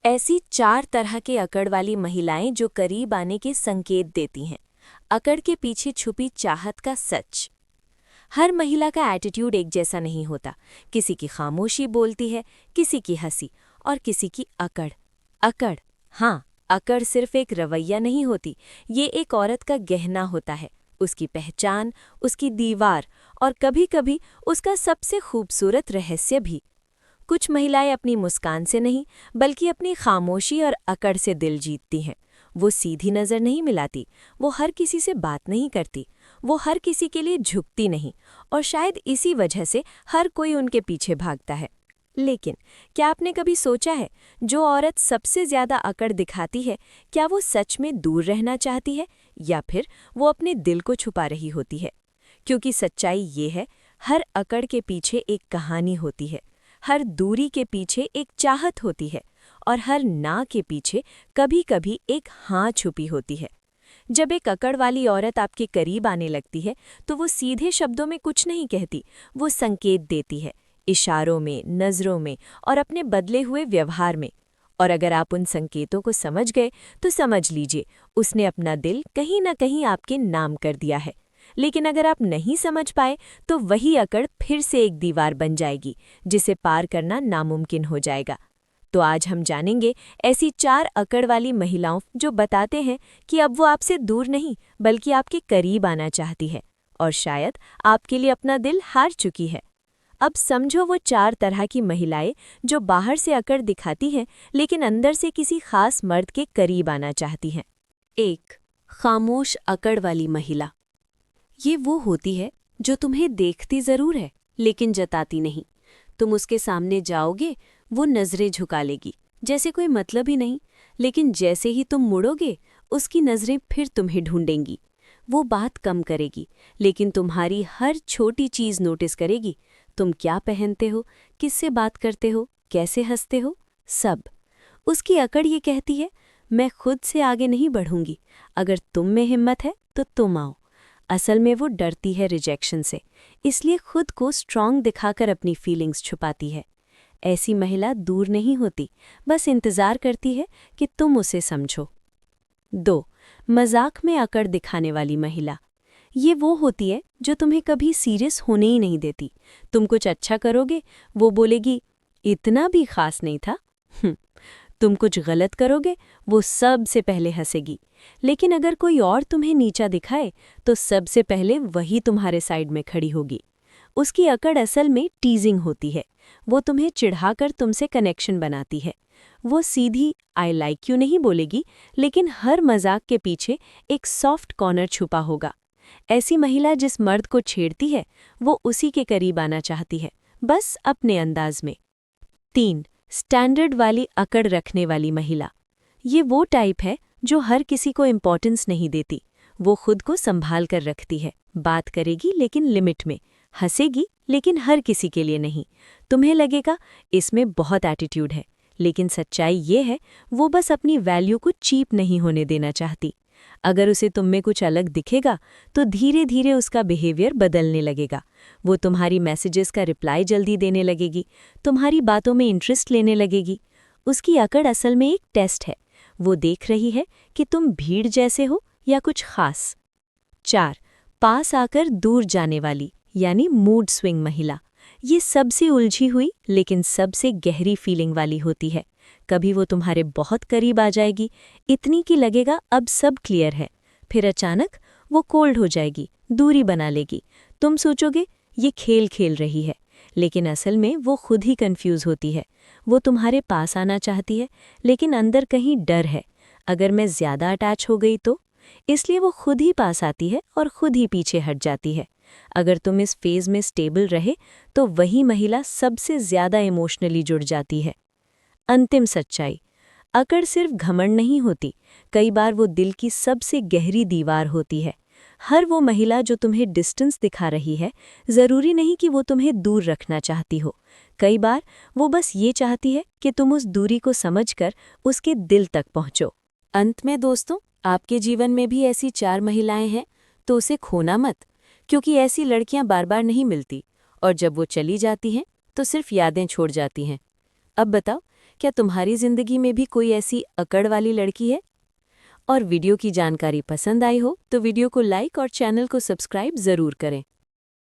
ऐसी 4 तरह के अकड़ वाली महिलाएं जो करीब आने के संकेत देती हैं। अकड़ के पीछे छुपी चाहत का सच। हर महिला का एटीट्यूड एक जैसा नहीं होता। किसी की खामोशी बोलती है, किसी की हंसी और किसी की अकड़। अकड़, हाँ, अकड़ सिर्फ एक रवैया नहीं होती, ये एक औरत का गहना होता है, उसकी पहचान, उसकी दीवार और कभी-कभी उसका सबसे खूबसूरत रहस्य भी। कुछ महिलाएं अपनी मुस्कान से नहीं, बल्कि अपनी खामोशी और अकड़ से दिल जीतती हैं। वो सीधी नज़र नहीं मिलाती, वो हर किसी से बात नहीं करती, वो हर किसी के लिए झुकती नहीं, और शायद इसी वजह से हर कोई उनके पीछे भागता है। लेकिन क्या आपने कभी सोचा है, जो औरत सबसे ज़्यादा अकड़ दिखाती है, क्या वो सच में दूर रहना चाहती है या फिर वो अपने दिल को छुपा रही होती है? क्योंकि सच्चाई ये है, हर अकड़ के पीछे एक कहानी होती है, हर दूरी के पीछे एक चाहत होती है और हर ना के पीछे कभी-कभी एक हाँ छुपी होती है। जब एक अकड़ वाली औरत आपके करीब आने लगती है, तो वो सीधे शब्दों में कुछ नहीं कहती, वो संकेत देती है, इशारों में, नज़रों में और अपने बदले हुए व्यवहार में। और अगर आप उन संकेतों को समझ गए, तो समझ लीजिए, उसने अपना दिल कहीं न कहीं आपके नाम कर दिया है। लेकिन अगर आप नहीं समझ पाए, तो वही अकड़ फिर से एक दीवार बन जाएगी, जिसे पार करना नामुमकिन हो जाएगा। तो आज हम जानेंगे ऐसी 4 अकड़ वाली महिलाओं जो बताते हैं कि अब वो आपसे दूर नहीं, बल्कि आपके करीब आना चाहती है, और शायद आपके लिए अपना दिल हार चुकी है। अब समझो वो 4 तरह की महिलाएं जो बाहर से अकड़ दिखाती हैं, लेकिन अंदर से किसी खास मर्द के करीब आना चाहती हैं। 1. खामोश अकड़ वाली महिला। ये वो होती है जो तुम्हें देखती जरूर है, लेकिन जताती नहीं। तुम उसके सामने जाओगे, वो नजरें झुका लेगी, जैसे कोई मतलब ही नहीं। लेकिन जैसे ही तुम मुड़ोगे, उसकी नजरें फिर तुम्हें ढूंढेंगी। वो बात कम करेगी, लेकिन तुम्हारी हर छोटी चीज नोटिस करेगी। तुम क्या पहनते हो, किससे बात करते हो, कैसे हंसते हो, सब। उसकी अकड़ ये कहती है, मैं खुद से आगे नहीं बढ़ूंगी, अगर तुम में हिम्मत है तो तुम आओ। असल में वो डरती है रिजेक्शन से, इसलिए खुद को स्ट्रांग दिखाकर अपनी फीलिंग्स छुपाती है। ऐसी महिला दूर नहीं होती, बस इंतज़ार करती है कि तुम उसे समझो। 2. मजाक में अकड़ दिखाने वाली महिला। ये वो होती है जो तुम्हें कभी सीरियस होने ही नहीं देती। तुम कुछ अच्छा करोगे, वो बोलेगी, इतना भी खास नहीं था। तुम कुछ गलत करोगे, वो सबसे पहले हंसेगी। लेकिन अगर कोई और तुम्हें नीचा दिखाए, तो सबसे पहले वही तुम्हारे साइड में खड़ी होगी। उसकी अकड़ असल में टीजिंग होती है। वो तुम्हें चिढ़ाकर तुमसे कनेक्शन बनाती है। वो सीधी आई लाइक यू नहीं बोलेगी, लेकिन हर मजाक के पीछे एक सॉफ्ट कॉर्नर छुपा होगा। ऐसी महिला जिस मर्द को छेड़ती है, वो उसी के करीब आना चाहती है, बस अपने अंदाज में। 3. स्टैंडर्ड वाली अकड़ रखने वाली महिला। ये वो टाइप है जो हर किसी को इम्पोर्टेंस नहीं देती। वो खुद को संभाल कर रखती है, बात करेगी लेकिन लिमिट में, हंसेगी लेकिन हर किसी के लिए नहीं। तुम्हें लगेगा इसमें बहुत एटीट्यूड है, लेकिन सच्चाई ये है, वो बस अपनी वैल्यू को चीप नहीं होने देना चाहती। अगर उसे तुम में कुछ अलग दिखेगा, तो धीरे धीरे उसका बिहेवियर बदलने लगेगा। वो तुम्हारी मैसेजेस का रिप्लाई जल्दी देने लगेगी, तुम्हारी बातों में इंटरेस्ट लेने लगेगी। उसकी अकड़ असल में एक टेस्ट है। वो देख रही है कि तुम भीड़ जैसे हो या कुछ खास। 4. पास आकर दूर जाने वाली यानी मूड स्विंग महिला। ये सबसे उलझी हुई लेकिन सबसे गहरी फीलिंग वाली होती है। कभी वो तुम्हारे बहुत करीब आ जाएगी, इतनी कि लगेगा अब सब क्लियर है। फिर अचानक वो कोल्ड हो जाएगी, दूरी बना लेगी। तुम सोचोगे ये खेल खेल रही है, लेकिन असल में वो खुद ही कंफ्यूज होती है। वो तुम्हारे पास आना चाहती है, लेकिन अंदर कहीं डर है, अगर मैं ज़्यादा अटैच हो गई तो। इसलिए वो खुद ही पास आती है और खुद ही पीछे हट जाती है। अगर तुम इस फेज में स्टेबल रहे, तो वही महिला सबसे ज़्यादा इमोशनली जुड़ जाती है। अंतिम सच्चाई, अकड़ सिर्फ घमंड नहीं होती, कई बार वो दिल की सबसे गहरी दीवार होती है। हर वो महिला जो तुम्हें डिस्टेंस दिखा रही है, ज़रूरी नहीं कि वो तुम्हें दूर रखना चाहती हो। कई बार वो बस ये चाहती है कि तुम उस दूरी को समझकर उसके दिल तक पहुंचो। अंत में दोस्तों, आपके जीवन में भी ऐसी 4 महिलाएं हैं, तो उसे खोना मत, क्योंकि ऐसी लड़कियां बार बार नहीं मिलती, और जब वो चली जाती हैं, तो सिर्फ यादें छोड़ जाती हैं। अब बताओ क्या तुम्हारी जिंदगी में भी कोई ऐसी अकड़ वाली लड़की है? और वीडियो की जानकारी पसंद आई हो तो वीडियो को लाइक और चैनल को सब्सक्राइब जरूर करें।